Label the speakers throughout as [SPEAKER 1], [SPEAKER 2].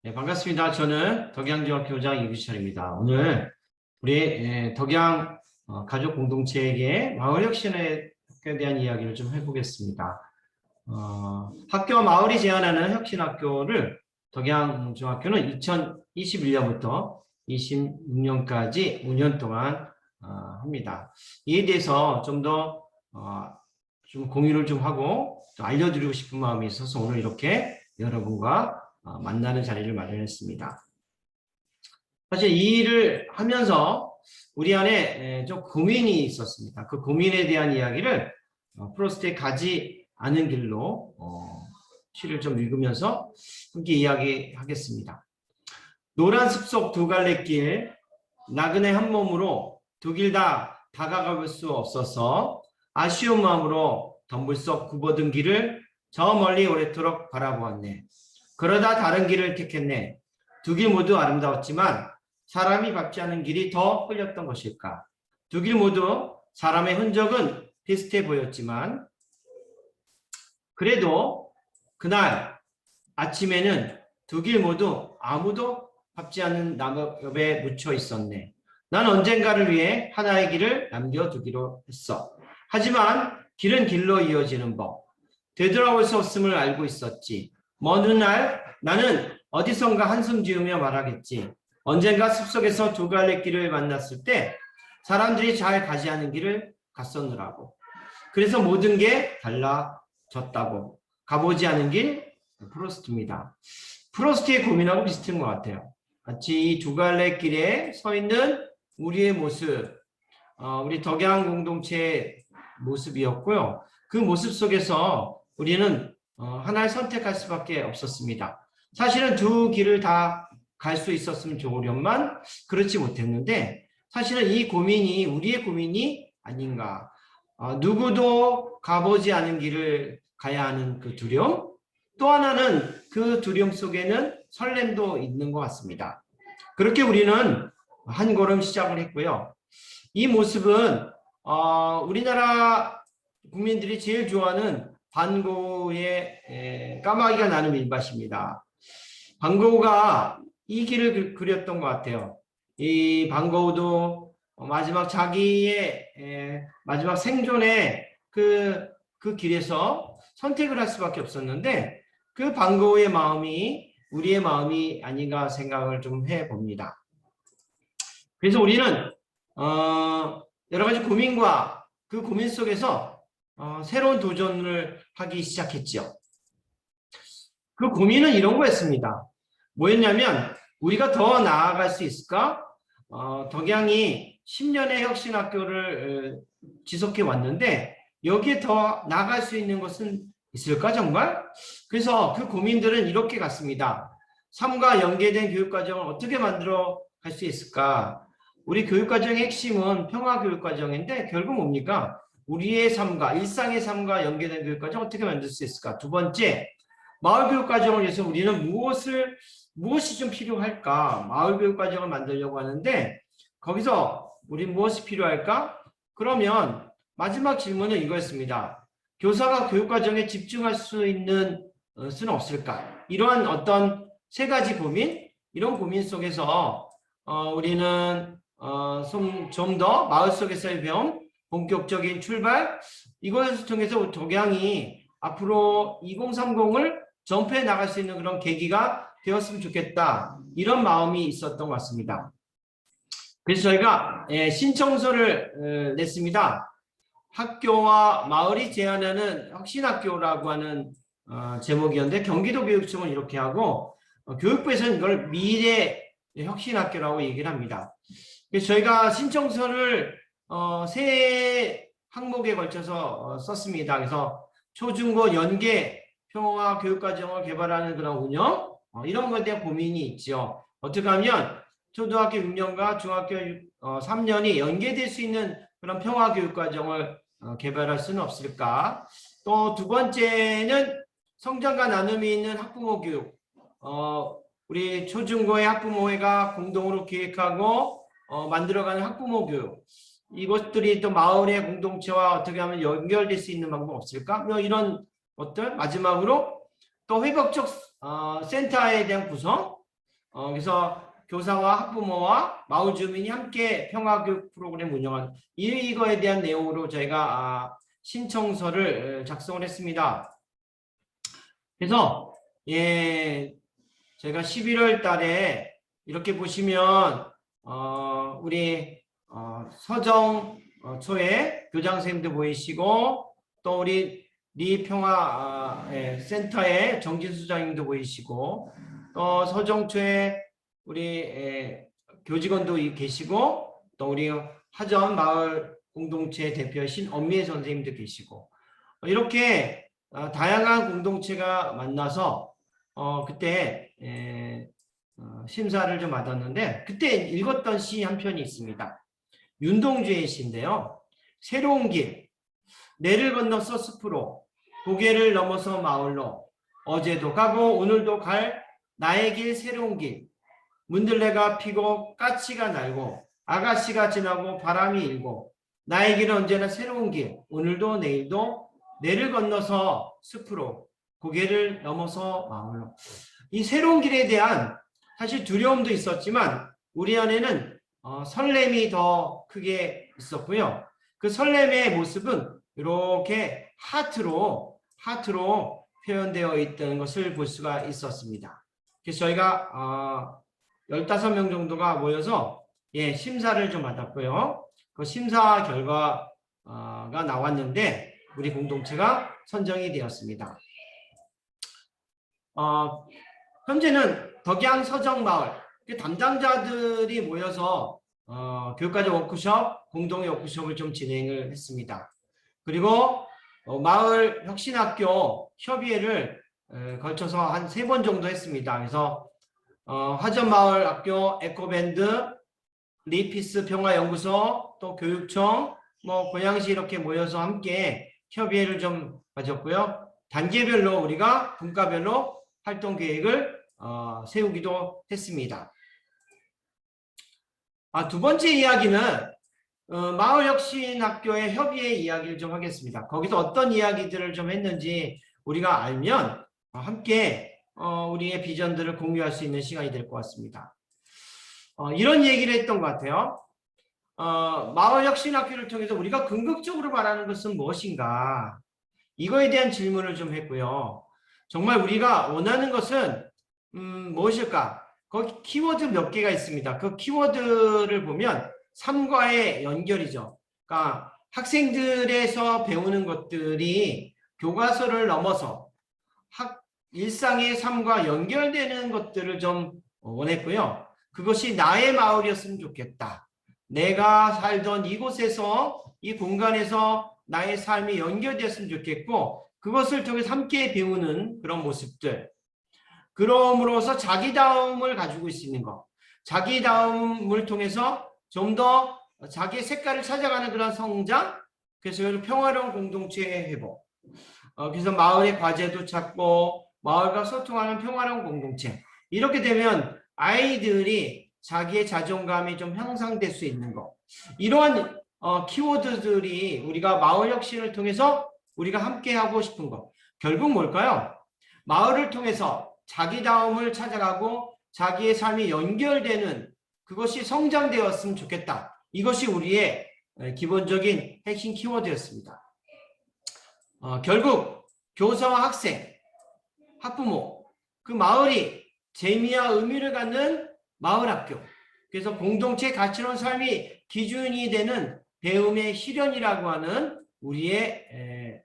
[SPEAKER 1] 네, 반갑습니다. 저는 덕양중학교 교장 이규철입니다. 오늘 우리 덕양 가족 공동체에게 마을혁신에 대한 이야기를 좀 해보겠습니다. 학교와 마을이 제안하는 혁신학교를 덕양중학교는 2021년부터 26년까지 5년 동안 합니다. 이에 대해서 좀 더 좀 공유를 좀 하고 좀 알려드리고 싶은 마음이 있어서 오늘 이렇게 여러분과 만나는 자리를 마련했습니다. 사실 이 일을 하면서 우리 안에 좀 고민이 있었습니다. 그 고민에 대한 이야기를 프로스트에 가지 않은 길로 시를 좀 읽으면서 함께 이야기하겠습니다. 노란 숲속 두 갈래 길, 나그네 한 몸으로 두 길 다 다가갈 수 없어서 아쉬운 마음으로 덤불 속 굽어든 길을 저 멀리 오래도록 바라보았네. 그러다 다른 길을 택했네. 두 길 모두 아름다웠지만 사람이 밟지 않은 길이 더 끌렸던 것일까? 두 길 모두 사람의 흔적은 비슷해 보였지만 그래도 그날 아침에는 두 길 모두 아무도 밟지 않는 나무 옆에 묻혀 있었네. 난 언젠가를 위해 하나의 길을 남겨두기로 했어. 하지만 길은 길로 이어지는 법. 되돌아올 수 없음을 알고 있었지. 먼 훗날 나는 어디선가 한숨 지으며 말하겠지. 언젠가 숲속에서 두 갈래 길을 만났을 때 사람들이 잘 가지 않은 길을 갔었느라고. 그래서 모든 게 달라졌다고. 가보지 않은 길, 프로스트입니다. 프로스트의 고민하고 비슷한 것 같아요. 마치 이 두 갈래 길에 서 있는 우리의 모습, 우리 덕양 공동체의 모습이었고요. 그 모습 속에서 우리는 하나를 선택할 수밖에 없었습니다. 사실은 두 길을 다 갈 수 있었으면 좋으련만 그렇지 못했는데 사실은 이 고민이 우리의 고민이 아닌가. 누구도 가보지 않은 길을 가야 하는 그 두려움, 또 하나는 그 두려움 속에는 설렘도 있는 것 같습니다. 그렇게 우리는 한 걸음 시작을 했고요. 이 모습은 우리나라 국민들이 제일 좋아하는 반고우의 까마귀가 나는 밀밭입니다. 반고우가 이 길을 그렸던 것 같아요. 이 반고우도 마지막 자기의 마지막 생존의 그 길에서 선택을 할 수밖에 없었는데 그 반고우의 마음이 우리의 마음이 아닌가 생각을 좀 해봅니다. 그래서 우리는 여러 가지 고민과 그 고민 속에서 새로운 도전을 하기 시작했죠. 그 고민은 이런 거였습니다. 뭐였냐면 우리가 더 나아갈 수 있을까? 덕양이 10년의 혁신학교를 지속해 왔는데 여기에 더 나아갈 수 있는 것은 있을까 정말? 그래서 그 고민들은 이렇게 갔습니다. 삶과 연계된 교육과정을 어떻게 만들어 갈 수 있을까? 우리 교육과정의 핵심은 평화교육과정인데 결국 뭡니까? 우리의 삶과 일상의 삶과 연계된 교육과정 어떻게 만들 수 있을까? 두 번째, 마을교육과정을 위해서 우리는 무엇이 좀 필요할까? 마을교육과정을 만들려고 하는데 거기서 우리 무엇이 필요할까? 그러면 마지막 질문은 이거였습니다. 교사가 교육과정에 집중할 수 있는 수는 없을까? 이러한 어떤 세 가지 고민, 이런 고민 속에서 우리는 좀 더 마을 속에서의 배움, 본격적인 출발, 이것을 통해서 덕양이 앞으로 2030을 전폐해 나갈 수 있는 그런 계기가 되었으면 좋겠다. 이런 마음이 있었던 것 같습니다. 그래서 저희가 신청서를 냈습니다. 학교와 마을이 제안하는 혁신학교라고 하는 제목이었는데 경기도교육청은 이렇게 하고 교육부에서는 이걸 미래 혁신학교라고 얘기를 합니다. 그래서 저희가 신청서를 세 항목에 걸쳐서 썼습니다. 그래서 초중고 연계 평화 교육과정을 개발하는 그런 운영, 이런 것에 대한 고민이 있죠. 어떻게 하면 초등학교 6년과 중학교 3년이 연계될 수 있는 그런 평화 교육과정을 개발할 수는 없을까? 또 두 번째는 성장과 나눔이 있는 학부모 교육. 우리 초중고의 학부모회가 공동으로 기획하고 만들어가는 학부모 교육. 이것들이 또 마을의 공동체와 어떻게 하면 연결될 수 있는 방법 없을까? 뭐 이런 것들. 마지막으로 또 회복적 센터에 대한 구성. 그래서 교사와 학부모와 마을 주민이 함께 평화교육 프로그램 운영한 이거에 대한 내용으로 저희가 신청서를 작성을 했습니다. 그래서 예, 제가 11월 달에 이렇게 보시면 우리 서정초에 교장 선생님도 보이시고 또 우리 리평화 센터의 정진수 수장님도 보이시고 또 서정초에 우리 교직원도 계시고 또 우리 하전 마을 공동체 대표이신 엄미애 선생님도 계시고 이렇게 다양한 공동체가 만나서 그때 심사를 좀 받았는데 그때 읽었던 시 한 편이 있습니다. 윤동주의 시인데요. 새로운 길, 내를 건너서 숲으로 고개를 넘어서 마을로 어제도 가고 오늘도 갈 나의 길 새로운 길 문들레가 피고 까치가 날고 아가씨가 지나고 바람이 일고 나의 길은 언제나 새로운 길 오늘도 내일도 내를 건너서 숲으로 고개를 넘어서 마을로 이 새로운 길에 대한 사실 두려움도 있었지만 우리 안에는 설렘이 더 크게 있었고요. 그 설렘의 모습은 이렇게 하트로 표현되어 있다는 것을 볼 수가 있었습니다. 그래서 저희가 15명 정도가 모여서 심사를 좀 받았고요. 그 심사 결과가 나왔는데 우리 공동체가 선정이 되었습니다. 현재는 덕양 서정마을 담당자들이 모여서 교육과정 워크숍, 공동의 워크숍을 좀 진행을 했습니다. 그리고 마을 혁신학교 협의회를 걸쳐서 한 3번 정도 했습니다. 그래서 화전마을 학교 에코밴드, 리피스 평화연구소, 또 교육청, 고양시 이렇게 모여서 함께 협의회를 좀 가졌고요. 단계별로 우리가 분과별로 활동 계획을 세우기도 했습니다. 두 번째 이야기는 마을혁신학교의 협의회 이야기를 좀 하겠습니다. 거기서 어떤 이야기들을 좀 했는지 우리가 알면 함께 우리의 비전들을 공유할 수 있는 시간이 될 것 같습니다. 이런 얘기를 했던 것 같아요. 마을혁신학교를 통해서 우리가 궁극적으로 바라는 것은 무엇인가? 이거에 대한 질문을 좀 했고요. 정말 우리가 원하는 것은 무엇일까? 거기 키워드 몇 개가 있습니다. 그 키워드를 보면 삶과의 연결이죠. 그러니까 학생들에서 배우는 것들이 교과서를 넘어서 일상의 삶과 연결되는 것들을 좀 원했고요. 그것이 나의 마을이었으면 좋겠다. 내가 살던 이곳에서 이 공간에서 나의 삶이 연결되었으면 좋겠고 그것을 통해서 함께 배우는 그런 모습들. 그럼으로써 자기다움을 가지고 있는 것. 자기다움을 통해서 좀 더 자기의 색깔을 찾아가는 그런 성장. 그래서 평화로운 공동체의 회복. 그래서 마을의 과제도 찾고 마을과 소통하는 평화로운 공동체. 이렇게 되면 아이들이 자기의 자존감이 좀 향상될 수 있는 것. 이러한 키워드들이 우리가 마을 혁신을 통해서 우리가 함께 하고 싶은 것. 결국 뭘까요? 마을을 통해서 자기다움을 찾아가고 자기의 삶이 연결되는 그것이 성장되었으면 좋겠다. 이것이 우리의 기본적인 핵심 키워드였습니다. 결국 교사와 학생, 학부모, 그 마을이 재미와 의미를 갖는 마을학교. 그래서 공동체 가치로운 삶이 기준이 되는 배움의 실현이라고 하는 우리의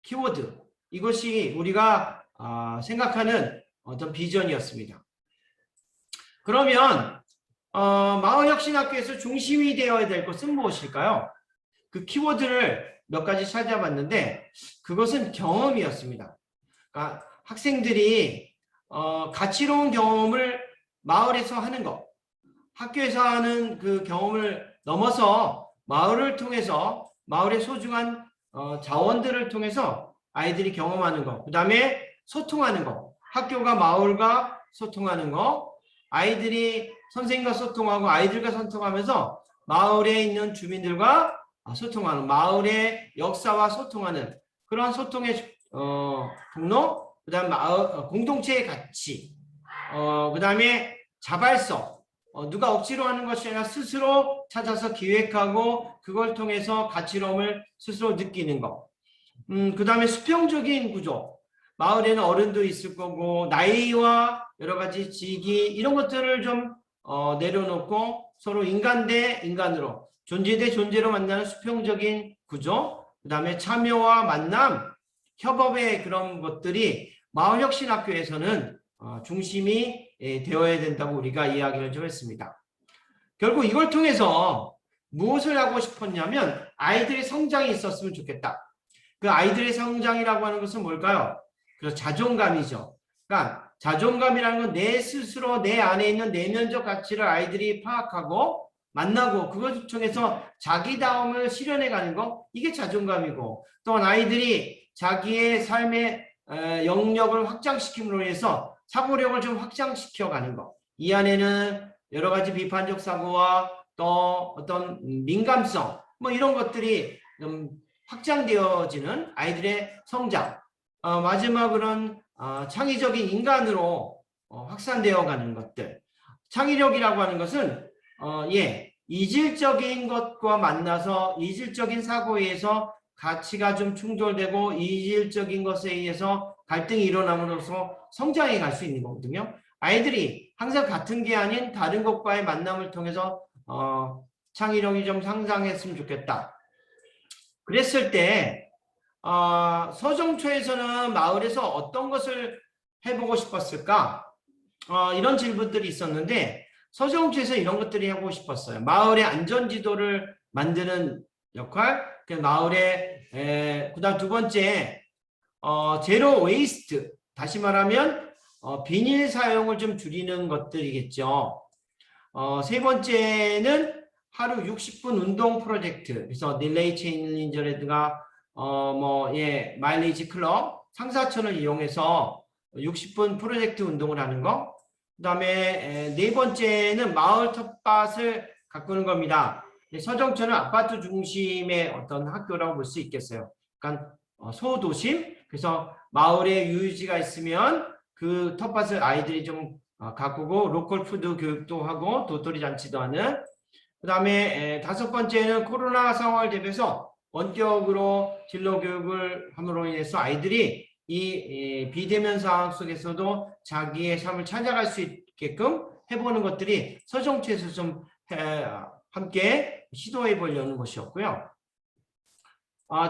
[SPEAKER 1] 키워드. 이것이 우리가 생각하는 어떤 비전이었습니다. 그러면 마을혁신학교에서 중심이 되어야 될 것은 무엇일까요? 그 키워드를 몇 가지 찾아봤는데 그것은 경험이었습니다. 그러니까 학생들이 가치로운 경험을 마을에서 하는 것, 학교에서 하는 그 경험을 넘어서 마을을 통해서 마을의 소중한 자원들을 통해서 아이들이 경험하는 것, 그 다음에 소통하는 것, 학교가 마을과 소통하는 것, 아이들이 선생님과 소통하고 아이들과 소통하면서 마을에 있는 주민들과 소통하는, 마을의 역사와 소통하는 그런 소통의 통로, 그 다음 공동체의 가치, 그 다음에 자발성, 누가 억지로 하는 것이 아니라 스스로 찾아서 기획하고 그걸 통해서 가치로움을 스스로 느끼는 것. 그 다음에 수평적인 구조. 마을에는 어른도 있을 거고 나이와 여러 가지 직위 이런 것들을 좀 내려놓고 서로 인간 대 인간으로 존재 대 존재로 만나는 수평적인 구조. 그 다음에 참여와 만남, 협업의 그런 것들이 마을혁신학교에서는 중심이 되어야 된다고 우리가 이야기를 좀 했습니다. 결국 이걸 통해서 무엇을 하고 싶었냐면 아이들의 성장이 있었으면 좋겠다. 그 아이들의 성장이라고 하는 것은 뭘까요? 그래서 자존감이죠. 그러니까 자존감이라는 건 내 스스로 내 안에 있는 내면적 가치를 아이들이 파악하고 만나고 그것을 통해서 자기다움을 실현해가는 거, 이게 자존감이고, 또한 아이들이 자기의 삶의 영역을 확장시킴으로 해서 사고력을 좀 확장시켜가는 거. 이 안에는 여러 가지 비판적 사고와 또 어떤 민감성, 뭐 이런 것들이 좀 확장되어지는 아이들의 성장. 마지막으로는 창의적인 인간으로 확산되어 가는 것들. 창의력이라고 하는 것은 이질적인 것과 만나서 이질적인 사고에 의해서 가치가 좀 충돌되고 이질적인 것에 의해서 갈등이 일어남으로써 성장해 갈 수 있는 거거든요. 아이들이 항상 같은 게 아닌 다른 것과의 만남을 통해서 창의력이 좀 상승했으면 좋겠다. 그랬을 때 서정초에서는 마을에서 어떤 것을 해보고 싶었을까? 이런 질문들이 있었는데 서정초에서 이런 것들이 하고 싶었어요. 마을의 안전지도를 만드는 역할, 마을의 그다음 두 번째 제로 웨이스트, 다시 말하면 비닐 사용을 좀 줄이는 것들이겠죠. 세 번째는 하루 60분 운동 프로젝트, 그래서 릴레이 챌린저라든가 마일리지 클럽, 상사천을 이용해서 60분 프로젝트 운동을 하는 거. 그 다음에 네 번째는 마을 텃밭을 가꾸는 겁니다. 서정천은 아파트 중심의 어떤 학교라고 볼 수 있겠어요. 그러니까 소도심, 그래서 마을에 유유지가 있으면 그 텃밭을 아이들이 좀 가꾸고 로컬 푸드 교육도 하고 도토리 잔치도 하는. 그 다음에 다섯 번째는 코로나 상황을 대비해서 원격으로 진로 교육을 함으로 인해서 아이들이 이 비대면 상황 속에서도 자기의 삶을 찾아갈 수 있게끔 해보는 것들이 서정초에서 좀 함께 시도해 보려는 것이었고요.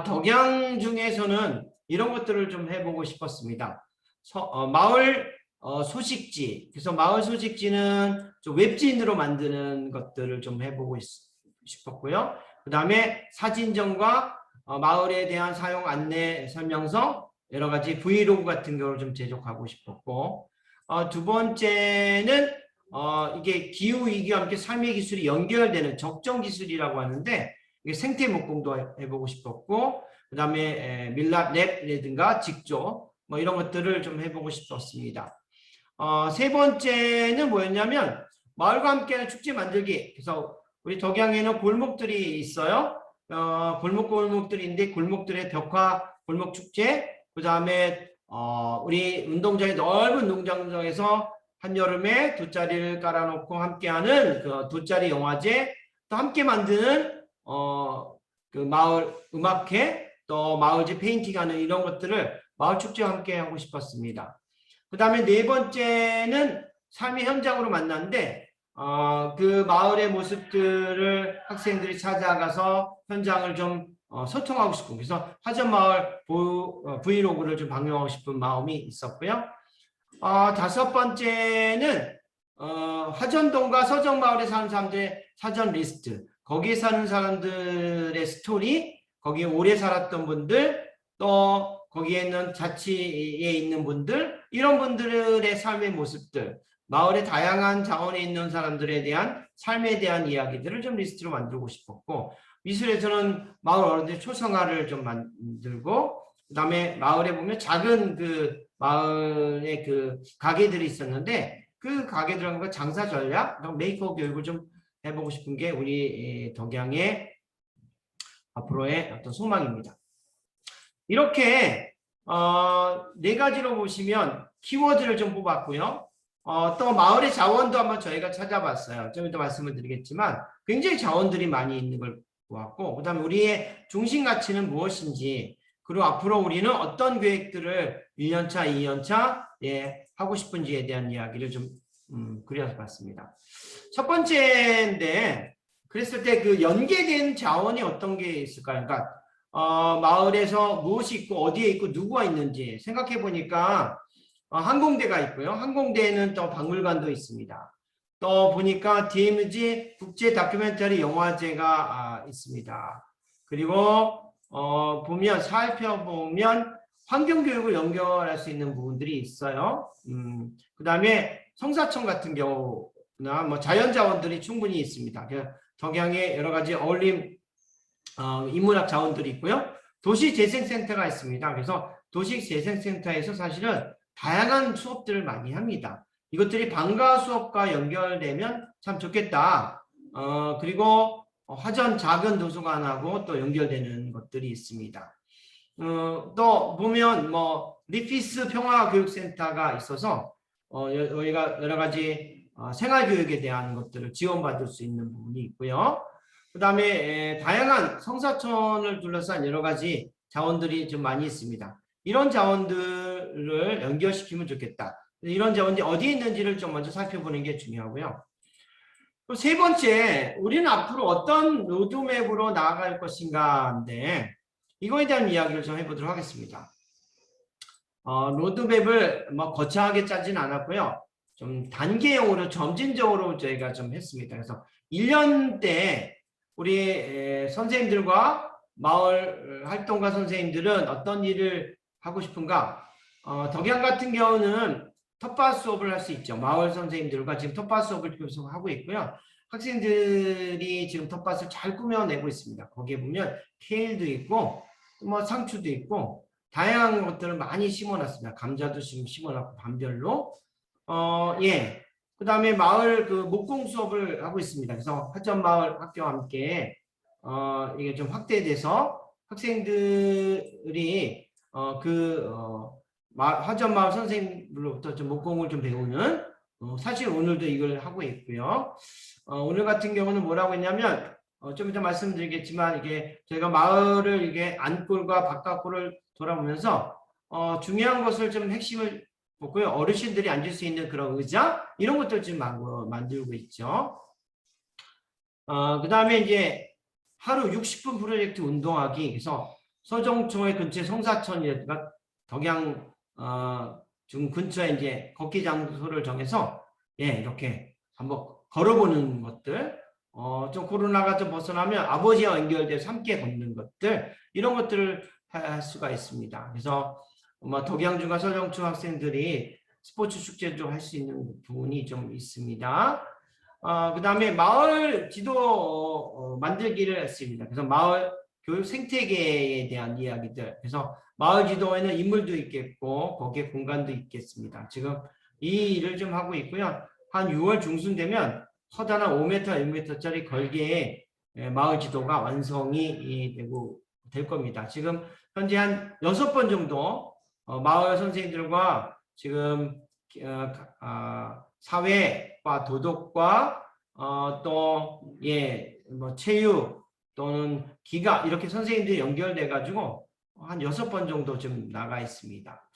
[SPEAKER 1] 덕양 중에서는 이런 것들을 좀 해보고 싶었습니다. 마을 소식지, 그래서 마을 소식지는 좀 웹진으로 만드는 것들을 좀 해보고 싶었고요. 그 다음에 사진전과 마을에 대한 사용 안내 설명서, 여러 가지 브이로그 같은 경우를 좀 제작하고 싶었고, 두 번째는 이게 기후위기와 함께 삶의 기술이 연결되는 적정기술이라고 하는데 이게 생태 목공도 해보고 싶었고, 그 다음에 밀랍 랩이라든가 직조 뭐 이런 것들을 좀 해보고 싶었습니다. 세 번째는 뭐였냐면 마을과 함께하는 축제 만들기. 그래서 우리 덕양에는 골목들이 있어요. 골목골목들인데 골목들의 벽화 골목 축제. 그 다음에 우리 운동장의 넓은 운동장에서 한여름에 돗자리를 깔아놓고 함께하는 그 돗자리 영화제, 또 함께 만드는 그 마을 음악회, 또 마을지 페인팅하는 이런 것들을 마을 축제와 함께 하고 싶었습니다. 그 다음에 네 번째는 삶의 현장으로 만났는데 그 마을의 모습들을 학생들이 찾아가서 현장을 좀 소통하고 싶고, 그래서 화전마을 브이로그를 좀 방영하고 싶은 마음이 있었고요. 다섯 번째는 화전동과 서정마을에 사는 사람들의 사전 리스트, 거기에 사는 사람들의 스토리, 거기에 오래 살았던 분들, 또 거기에 있는 자치에 있는 분들, 이런 분들의 삶의 모습들, 마을의 다양한 자원에 있는 사람들에 대한 삶에 대한 이야기들을 좀 리스트로 만들고 싶었고, 미술에서는 마을 어른들 초성화를 좀 만들고, 그 다음에 마을에 보면 작은 그 마을의 그 가게들이 있었는데 그 가게들하고 장사 전략, 메이크업 교육을 좀 해보고 싶은 게 우리 덕양의 앞으로의 어떤 소망입니다. 이렇게 네 가지로 보시면 키워드를 좀 뽑았고요. 또 마을의 자원도 한번 저희가 찾아봤어요. 좀 이따 말씀을 드리겠지만 굉장히 자원들이 많이 있는 걸 보았고, 그다음에 우리의 중심 가치는 무엇인지, 그리고 앞으로 우리는 어떤 계획들을 1년차, 2년차 하고 싶은지에 대한 이야기를 좀 그려서 봤습니다. 첫 번째인데, 그랬을 때 그 연계된 자원이 어떤 게 있을까요? 그러니까 마을에서 무엇이 있고 어디에 있고 누구가 있는지 생각해 보니까 항공대가 있고요. 항공대에는 또 박물관도 있습니다. 또 보니까 DMZ 국제 다큐멘터리 영화제가 있습니다. 그리고 보면 살펴보면 환경교육을 연결할 수 있는 부분들이 있어요. 그다음에 성사청 같은 경우나 뭐 자연자원들이 충분히 있습니다. 덕양에 여러 가지 어울림 인문학 자원들이 있고요. 도시재생센터가 있습니다. 그래서 도시재생센터에서 사실은 다양한 수업들을 많이 합니다. 이것들이 방과 수업과 연결되면 참 좋겠다. 그리고 화전 작은 도서관하고 또 연결되는 것들이 있습니다. 또 보면 뭐 리피스 평화교육센터가 있어서 저희가 여러 가지 생활교육에 대한 것들을 지원받을 수 있는 부분이 있고요. 그 다음에 다양한 성사천을 둘러싼 여러 가지 자원들이 좀 많이 있습니다. 이런 자원들을 연결시키면 좋겠다. 이런 자원들이 어디에 있는지를 좀 먼저 살펴보는 게 중요하고요. 또 세 번째, 우리는 앞으로 어떤 로드맵으로 나아갈 것인가인데 이거에 대한 이야기를 좀 해보도록 하겠습니다. 로드맵을 뭐 거창하게 짜진 않았고요. 좀 단계형으로 점진적으로 저희가 좀 했습니다. 그래서 1년 때 우리 선생님들과 마을 활동가 선생님들은 어떤 일을 하고 싶은가? 덕양 같은 경우는 텃밭 수업을 할 수 있죠. 마을 선생님들과 지금 텃밭 수업을 계속 하고 있고요. 학생들이 지금 텃밭을 잘 꾸며내고 있습니다. 거기에 보면 케일도 있고 뭐 상추도 있고 다양한 것들을 많이 심어놨습니다. 감자도 지금 심어놨고 반별로. 그 다음에 마을 그 목공 수업을 하고 있습니다. 그래서 화전마을 학교와 함께 이게 좀 확대돼서 학생들이 화전마을 선생님으로부터 좀 목공을 좀 배우는 사실 오늘도 이걸 하고 있고요. 오늘 같은 경우는 뭐라고 했냐면 좀 이따 말씀드리겠지만 이게 저희가 마을을 이게 안골과 바깥골을 돌아보면서 중요한 것을 좀 핵심을 보고요. 어르신들이 앉을 수 있는 그런 의자 이런 것들 지금 만들고 있죠. 그 다음에 이제 하루 60분 프로젝트 운동하기. 그래서 서정초의 근처 성사천이라든가 덕양 중 근처에 이제 걷기 장소를 정해서 이렇게 한번 걸어보는 것들. 좀 코로나가 좀 벗어나면 아버지와 연결돼서 함께 걷는 것들 이런 것들을 할 수가 있습니다. 그래서 덕양중과 서정초 학생들이 스포츠 축제도 할 수 있는 부분이 좀 있습니다. 그 다음에 마을 지도 만들기를 했습니다. 그래서 마을 교육 생태계에 대한 이야기들. 그래서 마을 지도에는 인물도 있겠고 거기에 공간도 있겠습니다. 지금 이 일을 좀 하고 있고요. 한 6월 중순 되면 커다란 5m, 6m짜리 걸개의 마을 지도가 완성이 될 겁니다. 지금 현재 한 6번 정도 마을 선생님들과 지금 사회과 도덕과 뭐 체육 또는 기가 이렇게 선생님들이 연결돼 가지고 한 6번 정도 좀 나가 있습니다.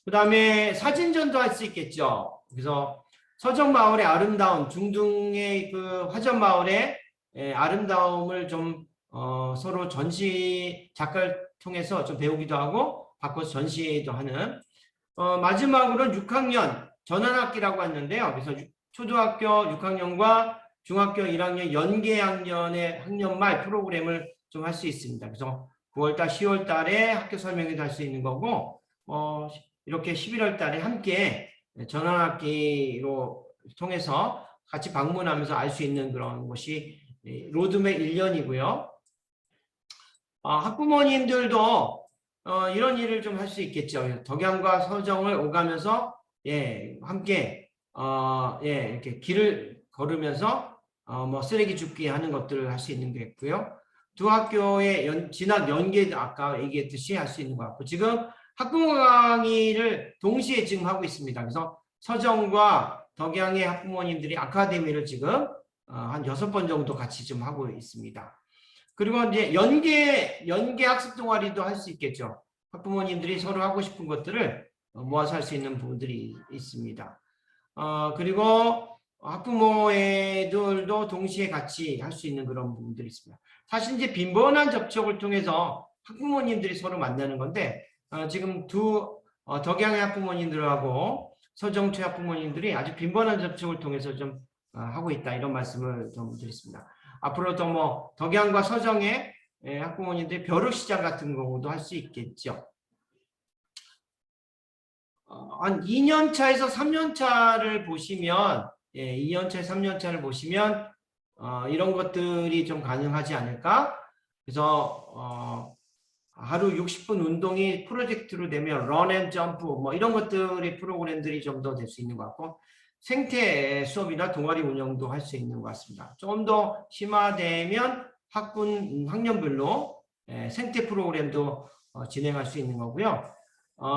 [SPEAKER 1] 그 다음에 사진전도 할 수 있겠죠. 그래서 서정마을의 아름다움, 중등의 그 화전마을의 아름다움을 좀 서로 전시 작가를 통해서 좀 배우기도 하고 바꿔서 전시도 하는 마지막으로는 6학년 전환학기라고 했는데요. 그래서 초등학교 6학년과 중학교 1학년 연계학년의 학년말 프로그램을 좀 할 수 있습니다. 그래서 9월달, 10월달에 학교 설명회도 할 수 있는 거고 이렇게 11월달에 함께 전환학기로 통해서 같이 방문하면서 알 수 있는 그런 것이 로드맵 1년이고요. 학부모님들도 이런 일을 좀 할 수 있겠죠. 덕양과 서정을 오가면서 함께 이렇게 길을 걸으면서 뭐 쓰레기 줍기 하는 것들을 할 수 있는 게 있고요. 두 학교의 진학 연계 아까 얘기했듯이 할 수 있는 것 같고 지금 학부모 강의를 동시에 지금 하고 있습니다. 그래서 서정과 덕양의 학부모님들이 아카데미를 지금 한 6번 정도 같이 좀 하고 있습니다. 그리고 이제 연계 학습 동아리도 할 수 있겠죠. 학부모님들이 서로 하고 싶은 것들을 모아서 할 수 있는 부분들이 있습니다. 그리고 학부모들도 동시에 같이 할 수 있는 그런 부분들이 있습니다. 사실 이제 빈번한 접촉을 통해서 학부모님들이 서로 만나는 건데 지금 덕양의 학부모님들하고 서정초 학부모님들이 아주 빈번한 접촉을 통해서 좀 하고 있다 이런 말씀을 좀 드리겠습니다. 앞으로도 뭐 덕양과 서정의 학부모님들이 벼룩시장 같은 경우도 할 수 있겠죠. 한 2년차에서 3년차를 보시면 2년차, 3년차를 보시면 이런 것들이 좀 가능하지 않을까? 그래서 하루 60분 운동이 프로젝트로 되면 런앤점프 뭐 이런 것들이 프로그램들이 좀 더 될 수 있는 것 같고 생태 수업이나 동아리 운영도 할 수 있는 것 같습니다. 좀 더 심화되면 학년별로 생태 프로그램도 진행할 수 있는 거고요.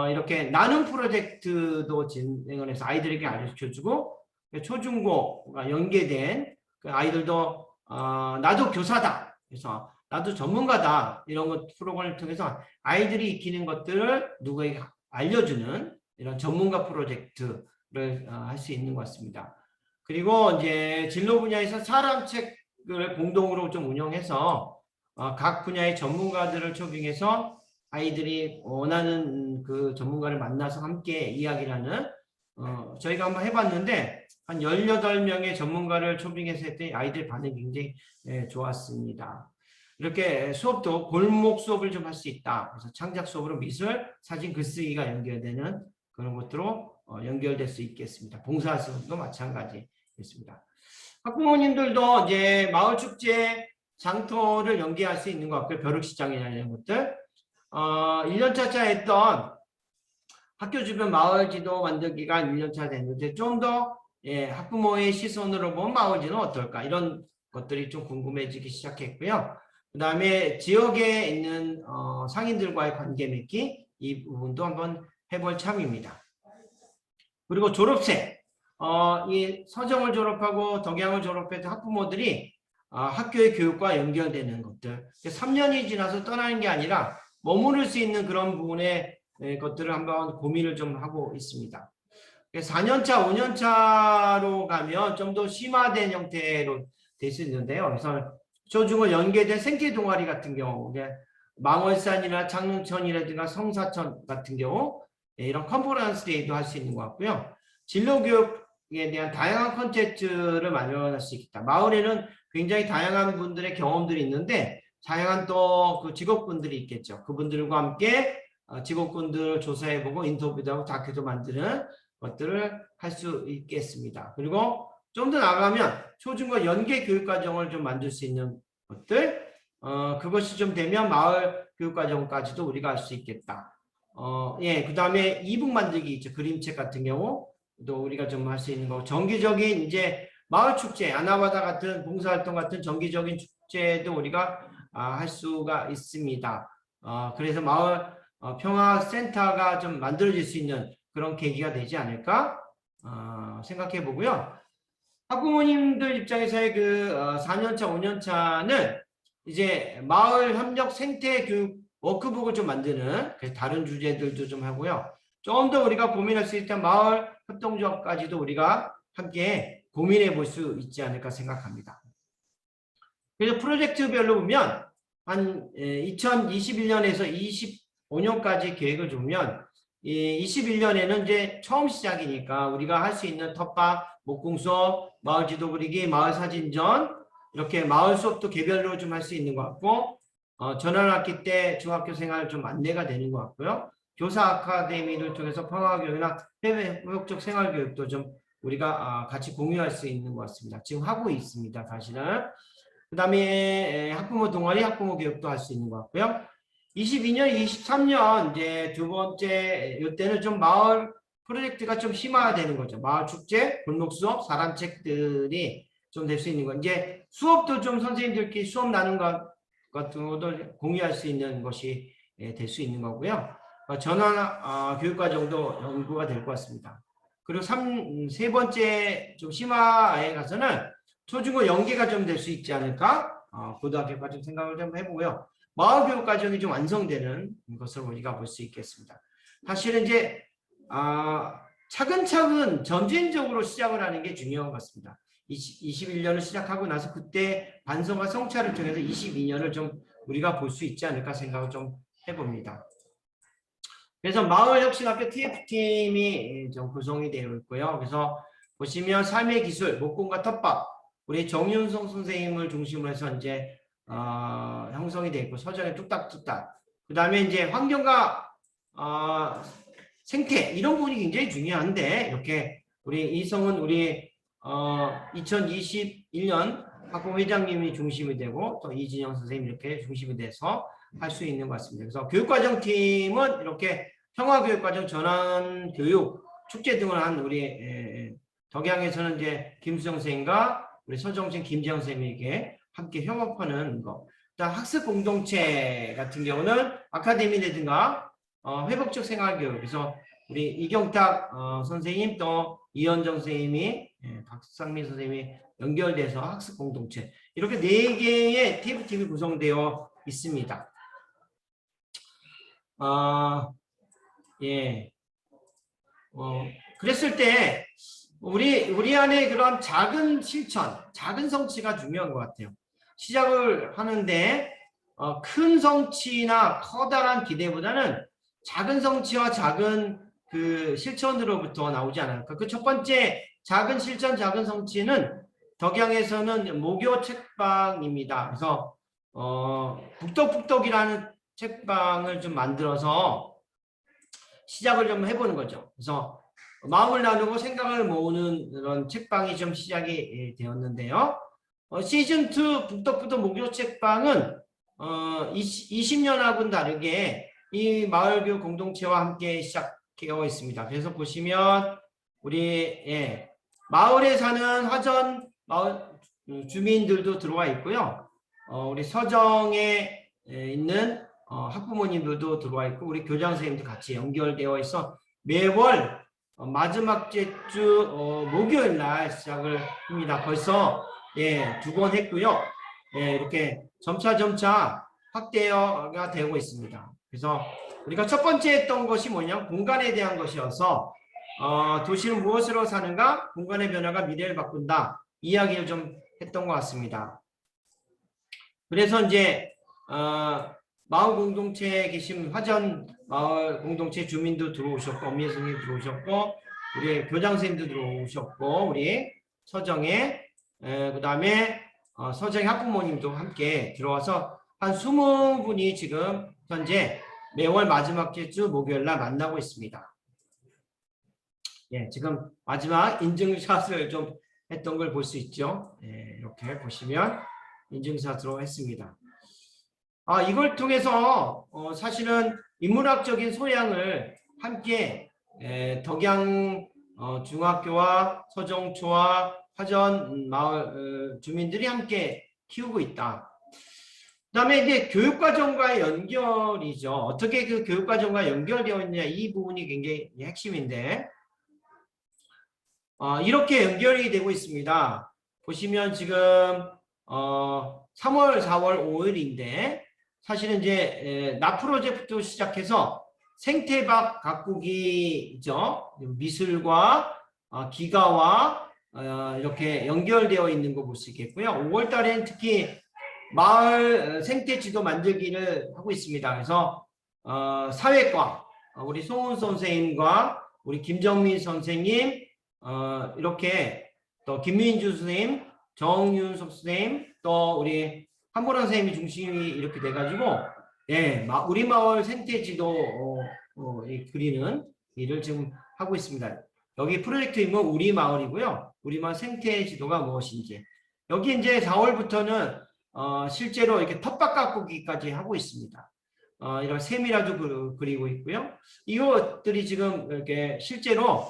[SPEAKER 1] 이렇게 나눔 프로젝트도 진행을 해서 아이들에게 가르쳐주고 초중고가 연계된 그 아이들도 나도 교사다. 그래서 나도 전문가다. 이런 것 프로그램을 통해서 아이들이 익히는 것들을 누구에게 알려주는 이런 전문가 프로젝트를 할 수 있는 것 같습니다. 그리고 이제 진로 분야에서 사람 책을 공동으로 좀 운영해서 각 분야의 전문가들을 초빙해서 아이들이 원하는 그 전문가를 만나서 함께 이야기를 하는 저희가 한번 해봤는데 한 18명의 전문가를 초빙해서 했더니 아이들 반응이 굉장히 좋았습니다. 이렇게 수업도 골목 수업을 좀 할 수 있다. 그래서 창작 수업으로 미술, 사진, 글쓰기가 연결되는 그런 것으로 연결될 수 있겠습니다. 봉사 수업도 마찬가지겠습니다. 학부모님들도 이제 마을축제 장터를 연계할 수 있는 것 같고요. 벼룩시장이나 이런 것들. 1년차차 했던 학교 주변 마을 지도 만들기가 1년차 됐는데 좀 더 학부모의 시선으로 본 마을지는 어떨까 이런 것들이 좀 궁금해지기 시작했고요. 그 다음에 지역에 있는 상인들과의 관계 맺기 이 부분도 한번 해볼 참입니다. 그리고 졸업생 이 서정을 졸업하고 덕양을 졸업해서 학부모들이 학교의 교육과 연결되는 것들 3년이 지나서 떠나는 게 아니라 머무를 수 있는 그런 부분의 것들을 한번 고민을 좀 하고 있습니다. 4년차, 5년차로 가면 좀 더 심화된 형태로 될 수 있는데요. 그래서 초중고 연계된 생태 동아리 같은 경우, 망월산이나 창릉천이라든가 성사천 같은 경우 이런 컨퍼런스 데이도 할 수 있는 것 같고요. 진로교육에 대한 다양한 콘텐츠를 마련할 수 있겠다. 마을에는 굉장히 다양한 분들의 경험들이 있는데 다양한 또 그 직업군들이 있겠죠. 그분들과 함께 직업군들을 조사해보고 인터뷰도 하고 다큐도 만드는 것들을 할 수 있겠습니다. 그리고 좀 더 나가면 초중고 연계 교육과정을 좀 만들 수 있는 것들 그것이 좀 되면 마을 교육과정까지도 우리가 할 수 있겠다. 그 다음에 이북 만들기 있죠. 그림책 같은 경우도 우리가 좀 할 수 있는 거고 정기적인 이제 마을 축제, 아나바다 같은 봉사활동 같은 정기적인 축제도 우리가 할 수가 있습니다. 그래서 마을 평화센터가 좀 만들어질 수 있는 그런 계기가 되지 않을까 생각해 보고요. 학부모님들 입장에서의 그 4년차, 5년차는 이제 마을 협력 생태 교육 워크북을 좀 만드는 다른 주제들도 좀 하고요. 좀 더 우리가 고민할 수 있던 마을 협동조합까지도 우리가 함께 고민해 볼 수 있지 않을까 생각합니다. 그래서 프로젝트별로 보면 한 2021년에서 25년까지 계획을 두면 21년에는 이제 처음 시작이니까 우리가 할 수 있는 텃밭, 목공 수업, 마을 지도 그리기, 마을 사진전 이렇게 마을 수업도 개별로 좀 할 수 있는 것 같고 전환학기 때 중학교 생활 좀 안내가 되는 것 같고요. 교사 아카데미를 통해서 평화교육이나 해외 협력 생활교육도 좀 우리가 같이 공유할 수 있는 것 같습니다. 지금 하고 있습니다. 사실은. 그 다음에 학부모 동아리, 학부모 교육도 할 수 있는 것 같고요. 22년, 23년 이제 두 번째 이때는 좀 마을 프로젝트가 좀 심화되는 거죠. 마을 축제, 골목 수업, 사람 책들이 좀 될 수 있는 거. 이제 수업도 좀 선생님들끼리 수업 나눈 것 같은 것도 공유할 수 있는 것이 될 수 있는 거고요. 전환 교육과정도 연구가 될 것 같습니다. 그리고 세 번째 좀 심화에 가서는 초중고 연계가 좀 될 수 있지 않을까? 고등학교까지 좀 생각을 좀 해보고요. 마을교육과정이 좀 완성되는 것을 우리가 볼 수 있겠습니다. 사실은 이제 차근차근 점진적으로 시작을 하는 게 중요한 것 같습니다. 21년을 시작하고 나서 그때 반성과 성찰을 통해서 22년을 좀 우리가 볼 수 있지 않을까 생각을 좀 해봅니다. 그래서 마을혁신학교 TF팀이 좀 구성이 되어 있고요. 그래서 보시면 삶의 기술, 목공과 텃밭, 우리 정윤성 선생님을 중심으로 해서 이제 형성이 되어 있고 서정에 뚝딱뚝딱. 그 다음에 이제 환경과 생태 이런 부분이 굉장히 중요한데 이렇게 우리 이성은 우리 2021년 학부 회장님이 중심이 되고 또 이진영 선생님 이렇게 중심이 돼서 할 수 있는 것 같습니다. 그래서 교육과정팀은 이렇게 평화교육과정 전환교육 축제 등을 한 우리 덕양에서는 이제 김수정 선생님과 우리 서정진 김재영 선생님에게 함께 협업하는 거. 일단 학습 공동체 같은 경우는 아카데미라든가 회복적 생활교육. 그래서 우리 이경탁 선생님 또 이현정 선생님이 박상민 선생님이 연결돼서 학습 공동체 이렇게 4개의 TF팀이 구성되어 있습니다. 예. 그랬을 때 우리 안에 그런 작은 실천, 작은 성취가 중요한 것 같아요. 시작을 하는데 큰 성취나 커다란 기대보다는 작은 성취와 작은 그 실천으로부터 나오지 않을까. 그 첫 번째 작은 실천, 작은 성취는 덕양에서는 모교 책방입니다. 그래서 북덕북덕이라는 책방을 좀 만들어서 시작을 좀 해보는 거죠. 그래서 마음을 나누고 생각을 모으는 그런 책방이 좀 시작이 되었는데요. 시즌2 북덕북덕 목요 책방은 20년하고는 다르게 이 마을교육 공동체와 함께 시작되어 있습니다. 그래서 보시면 우리 마을에 사는 화전 마을 주민들도 들어와 있고요. 우리 서정에 있는 학부모님들도 들어와 있고 우리 교장 선생님도 같이 연결되어 있어 매월 마지막 주 목요일 날 시작을 합니다. 벌써 2번 했고요. 이렇게 점차 확대가 되고 있습니다. 그래서 우리가 첫 번째 했던 것이 뭐냐? 공간에 대한 것이어서 도시는 무엇으로 사는가? 공간의 변화가 미래를 바꾼다. 이야기를 좀 했던 것 같습니다. 그래서 이제 마을 공동체에 계신 화전 마을 공동체 주민도 들어오셨고 엄미 선생님 들어오셨고 우리 교장 선생님도 들어오셨고 우리 서정에 그 다음에 서정의 학부모님도 함께 들어와서 한 20분이 지금 현재 매월 마지막 주 목요일날 만나고 있습니다. 지금 마지막 인증샷을 좀 했던 걸 볼 수 있죠. 이렇게 보시면 인증샷으로 했습니다. 이걸 통해서 사실은 인문학적인 소양을 함께 덕양 중학교와 서정초와 화전 마을 주민들이 함께 키우고 있다. 그 다음에 이제 교육과정과의 연결이죠. 어떻게 그 교육과정과 연결되어 있느냐 이 부분이 굉장히 핵심인데 이렇게 연결이 되고 있습니다. 보시면 지금 3월, 4월, 5일인데 사실은 이제 납 프로젝트부터 시작해서 생태박 가꾸기죠. 미술과 기가와 이렇게 연결되어 있는 거 볼 수 있겠고요. 5월 달에는 특히 마을 생태 지도 만들기를 하고 있습니다. 그래서 사회과 우리 송은 선생님과 우리 김정민 선생님 이렇게 또 김민주 선생님, 정윤석 선생님, 또 우리 한보람 선생님이 중심이 이렇게 돼가지고 우리 마을 생태지도 그리는 일을 지금 하고 있습니다. 여기 프로젝트 이름은 우리 마을이고요. 우리 마을 생태지도가 무엇인지 여기 이제 4월부터는 실제로 이렇게 텃밭 가꾸기까지 하고 있습니다. 이런 세밀화도 그리고 있고요. 이것들이 지금 이렇게 실제로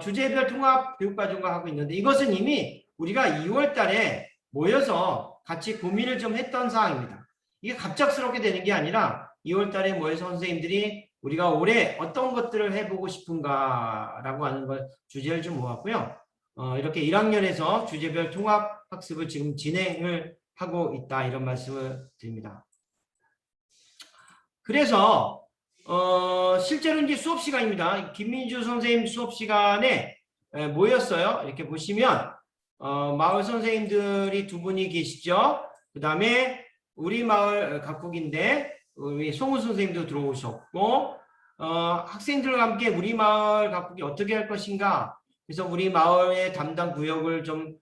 [SPEAKER 1] 주제별 통합 교육과정과 하고 있는데 이것은 이미 우리가 2월 달에 모여서 같이 고민을 좀 했던 사항입니다. 이게 갑작스럽게 되는 게 아니라 2월 달에 모여서 선생님들이 우리가 올해 어떤 것들을 해보고 싶은가라고 하는 걸 주제를 좀 모았고요. 이렇게 1학년에서 주제별 통합 학습을 지금 진행을 하고 있다 이런 말씀을 드립니다. 그래서 실제로 이제 수업 시간입니다. 김민주 선생님 수업 시간에 모였어요. 이렇게 보시면 마을 선생님들이 두 분이 계시죠. 그 다음에 우리 마을 각국인데 우리 송우 선생님도 들어오셨고 학생들과 함께 우리 마을 각국이 어떻게 할 것인가. 그래서 우리 마을의 담당 구역을 좀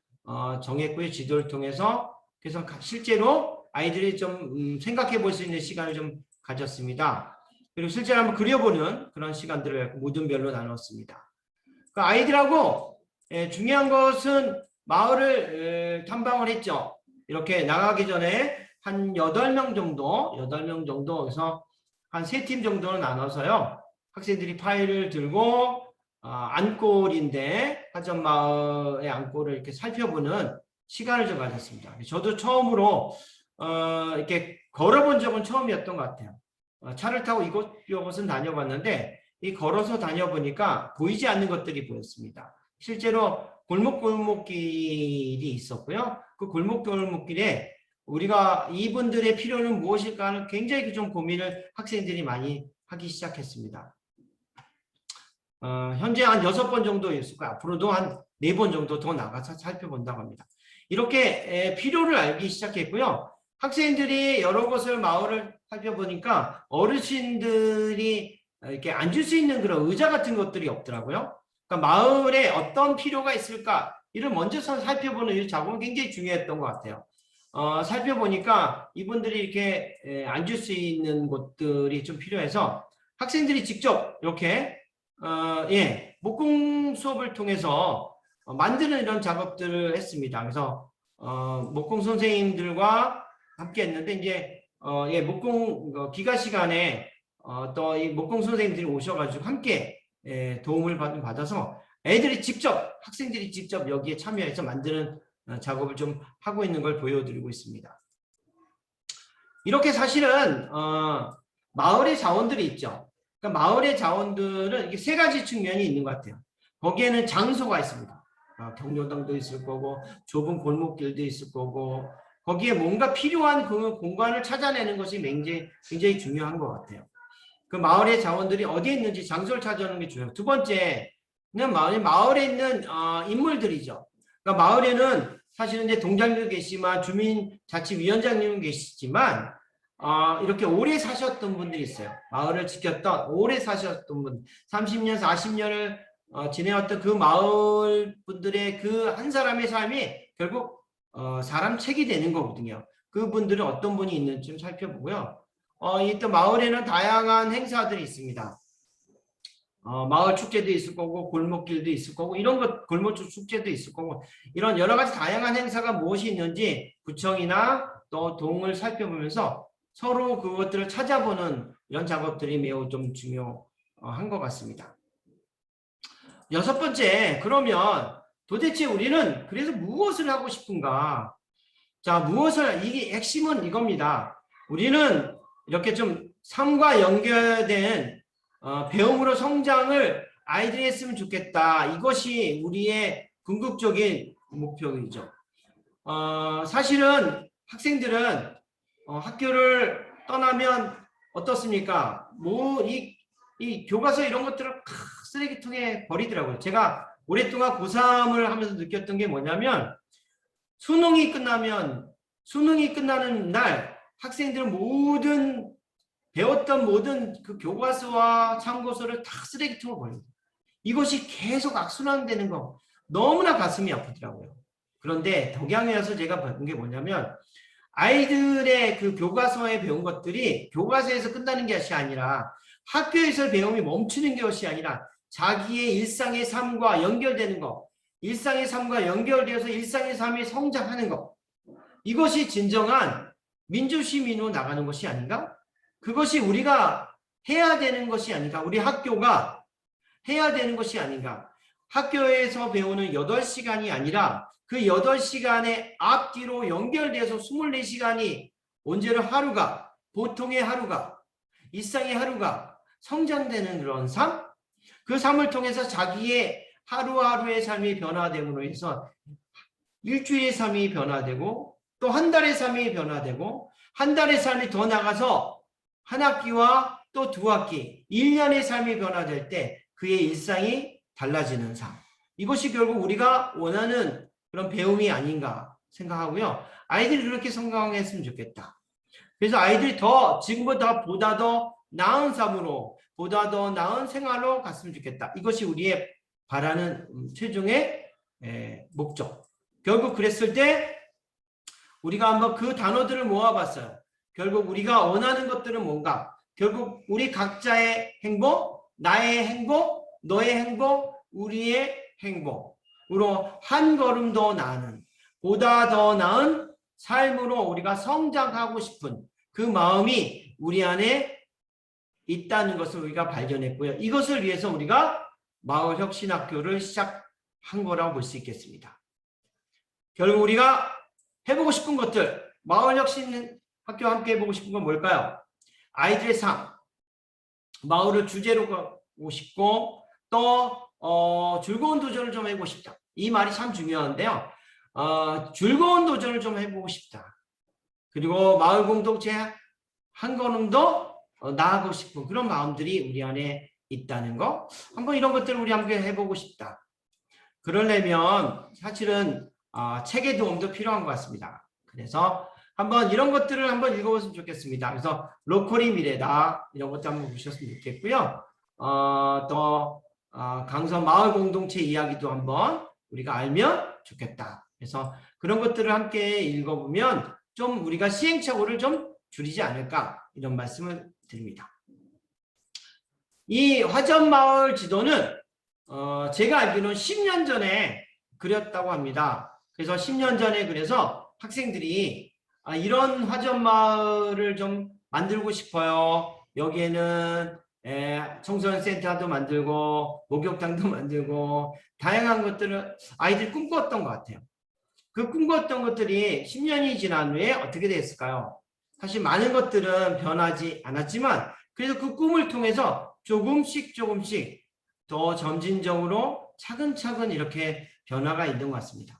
[SPEAKER 1] 정했고요. 지도를 통해서. 그래서 실제로 아이들이 좀 생각해 볼 수 있는 시간을 좀 가졌습니다. 그리고 실제로 한번 그려보는 그런 시간들을 모든별로 나눴습니다. 그 아이들하고 중요한 것은 마을을 탐방을 했죠. 이렇게 나가기 전에 한 8명 정도 그래서 한 3팀 정도는 나눠서요. 학생들이 파일을 들고 안골인데 화전마을의 안골을 이렇게 살펴보는 시간을 좀 가졌습니다. 저도 처음으로 이렇게 걸어본 적은 처음이었던 것 같아요. 차를 타고 이곳저곳은 다녀봤는데 이 걸어서 다녀보니까 보이지 않는 것들이 보였습니다. 실제로 골목골목길이 있었고요. 그 골목골목길에 우리가 이분들의 필요는 무엇일까 하는 굉장히 좀 고민을 학생들이 많이 하기 시작했습니다. 현재 한 6번 정도 있을 거예요. 앞으로도 한 4번 정도 더 나가서 살펴본다고 합니다. 이렇게 필요를 알기 시작했고요. 학생들이 여러 곳을 마을을 살펴보니까 어르신들이 이렇게 앉을 수 있는 그런 의자 같은 것들이 없더라고요. 그러니까 마을에 어떤 필요가 있을까 이를 먼저 살펴보는 이 작업은 굉장히 중요했던 것 같아요. 살펴보니까 이분들이 이렇게 앉을 수 있는 곳들이 좀 필요해서 학생들이 직접 이렇게 목공 수업을 통해서 만드는 이런 작업들을 했습니다. 그래서 목공 선생님들과 함께 했는데 이제 목공 기가 시간에 또 이 목공 선생님들이 오셔가지고 함께 도움을 받아서 애들이 직접 학생들이 직접 여기에 참여해서 만드는 작업을 좀 하고 있는 걸 보여드리고 있습니다. 이렇게 사실은 마을의 자원들이 있죠. 그러니까 마을의 자원들은 이게 3가지 측면이 있는 것 같아요. 거기에는 장소가 있습니다. 경로당도 있을 거고 좁은 골목길도 있을 거고 거기에 뭔가 필요한 그 공간을 찾아내는 것이 굉장히 중요한 것 같아요. 그 마을의 자원들이 어디에 있는지 장소를 찾아내는 게 중요해요. 두 번째는 마을에 있는 인물들이죠. 그러니까 마을에는 사실은 이제 동장님도 계시지만 주민자치위원장님은 계시지만 이렇게 오래 사셨던 분들이 있어요. 마을을 지켰던 오래 사셨던 분 30년 40년을 지내왔던 그 마을 분들의 그 한 사람의 삶이 결국 사람 책이 되는 거거든요. 그분들은 어떤 분이 있는지 좀 살펴보고요. 이 또 마을에는 다양한 행사들이 있습니다. 마을 축제도 있을 거고 골목길도 있을 거고 이런 것 골목길 축제도 있을 거고 이런 여러 가지 다양한 행사가 무엇이 있는지 구청이나 또 동을 살펴보면서 서로 그것들을 찾아보는 이런 작업들이 매우 좀 중요한 것 같습니다. 6번째, 그러면 도대체 우리는 그래서 무엇을 하고 싶은가? 자, 이게 핵심은 이겁니다. 우리는 이렇게 좀 삶과 연결된 배움으로 성장을 아이들이 했으면 좋겠다. 이것이 우리의 궁극적인 목표이죠. 사실은 학생들은 학교를 떠나면 어떻습니까? 이 교과서 이런 것들을 쓰레기통에 버리더라고요. 제가 오랫동안 고3을 하면서 느꼈던 게 뭐냐면 수능이 끝나는 날 학생들은 배웠던 모든 그 교과서와 참고서를 다 쓰레기통에 버립니다. 이것이 계속 악순환되는 거 너무나 가슴이 아프더라고요. 그런데 덕양에 와서 제가 본 게 뭐냐면 아이들의 그 교과서에 배운 것들이 교과서에서 끝나는 것이 아니라 학교에서 배움이 멈추는 것이 아니라 자기의 일상의 삶과 연결되는 것, 일상의 삶과 연결되어서 일상의 삶이 성장하는 것, 이것이 진정한 민주시민으로 나가는 것이 아닌가? 그것이 우리가 해야 되는 것이 아닌가? 우리 학교가 해야 되는 것이 아닌가? 학교에서 배우는 8시간이 아니라 그 8시간의 앞뒤로 연결돼서 24시간이 언제로 하루가, 보통의 하루가, 일상의 하루가 성장되는 그런 삶, 그 삶을 통해서 자기의 하루하루의 삶이 변화됨으로 해서 일주일의 삶이 변화되고 또 한 달의 삶이 변화되고 한 달의 삶이 더 나가서 한 학기와 또 두 학기, 1년의 삶이 변화될 때 그의 일상이 달라지는 삶. 이것이 결국 우리가 원하는 그런 배움이 아닌가 생각하고요. 아이들이 그렇게 성장했으면 좋겠다. 그래서 아이들이 더 지금보다 보다 더 나은 삶으로 보다 더 나은 생활로 갔으면 좋겠다. 이것이 우리의 바라는 최종의 목적. 결국 그랬을 때 우리가 한번 그 단어들을 모아봤어요. 결국 우리가 원하는 것들은 뭔가? 결국 우리 각자의 행복, 나의 행복, 너의 행복, 우리의 행복으로 한 걸음 더 나은, 보다 더 나은 삶으로 우리가 성장하고 싶은 그 마음이 우리 안에 있다는 것을 우리가 발견했고요. 이것을 위해서 우리가 마을혁신학교를 시작한 거라고 볼 수 있겠습니다. 결국 우리가 해보고 싶은 것들, 마을혁신학교와 함께 해보고 싶은 건 뭘까요? 아이들의 삶, 마을을 주제로 가고 싶고 또 즐거운 도전을 좀 해보고 싶다. 이 말이 참 중요한데요. 즐거운 도전을 좀 해보고 싶다. 그리고 마을 공동체 한 걸음 더 나아가고 싶은 그런 마음들이 우리 안에 있다는 거. 한번 이런 것들을 우리 함께 해보고 싶다. 그러려면 사실은 책의 도움도 필요한 것 같습니다. 그래서 한번 이런 것들을 한번 읽어보시면 좋겠습니다. 그래서 로컬이 미래다 이런 것도 한번 보셨으면 좋겠고요. 또 강서 마을 공동체 이야기도 한번 우리가 알면 좋겠다. 그래서 그런 것들을 함께 읽어보면 좀 우리가 시행착오를 좀 줄이지 않을까 이런 말씀을 드립니다. 이 화전마을 지도는 제가 알기로는 10년 전에 그렸다고 합니다. 그래서 10년 전에 그래서 학생들이 이런 화전마을을 좀 만들고 싶어요. 여기에는 청소년 센터도 만들고 목욕탕도 만들고 다양한 것들을 아이들이 꿈꿨던 것 같아요. 그 꿈꿨던 것들이 10년이 지난 후에 어떻게 됐을까요? 사실 많은 것들은 변하지 않았지만 그래서 그 꿈을 통해서 조금씩 더 점진적으로 차근차근 이렇게 변화가 있는 것 같습니다.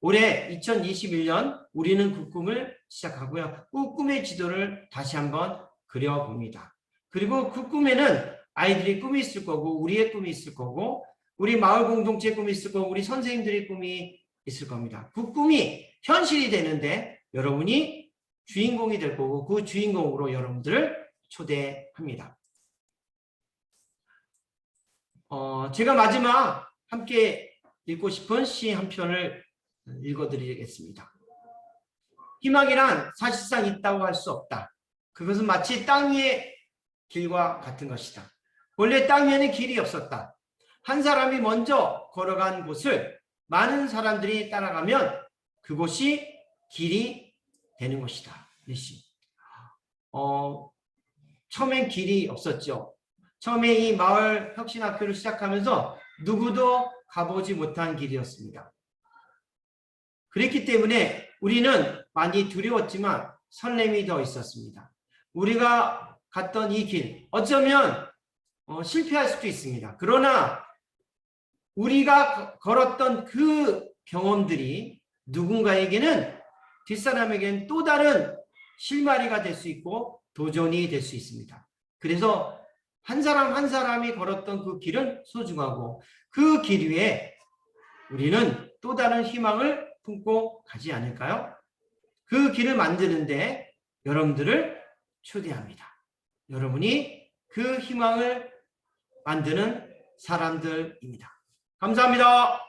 [SPEAKER 1] 올해 2021년 우리는 그 꿈을 시작하고요. 그 꿈의 지도를 다시 한번 그려봅니다. 그리고 그 꿈에는 아이들의 꿈이 있을 거고 우리의 꿈이 있을 거고 우리 마을 공동체의 꿈이 있을 거고 우리 선생님들의 꿈이 있을 겁니다. 그 꿈이 현실이 되는데 여러분이 주인공이 될 거고 그 주인공으로 여러분들을 초대합니다. 제가 마지막 함께 읽고 싶은 시 한 편을 읽어드리겠습니다. 희망이란 사실상 있다고 할 수 없다. 그것은 마치 땅 위의 길과 같은 것이다. 원래 땅 위에는 길이 없었다. 한 사람이 먼저 걸어간 곳을 많은 사람들이 따라가면 그곳이 길이 되는 것이다. 처음엔 길이 없었죠. 처음에 이 마을 혁신학교를 시작하면서 누구도 가보지 못한 길이었습니다. 그랬기 때문에 우리는 많이 두려웠지만 설렘이 더 있었습니다. 우리가 갔던 이 길, 어쩌면 실패할 수도 있습니다. 그러나 우리가 걸었던 그 경험들이 누군가에게는 뒷사람에게는 또 다른 실마리가 될 수 있고 도전이 될 수 있습니다. 그래서 한 사람 한 사람이 걸었던 그 길은 소중하고 그 길 위에 우리는 또 다른 희망을 품고 가지 않을까요? 그 길을 만드는데 여러분들을 초대합니다. 여러분이 그 희망을 만드는 사람들입니다. 감사합니다.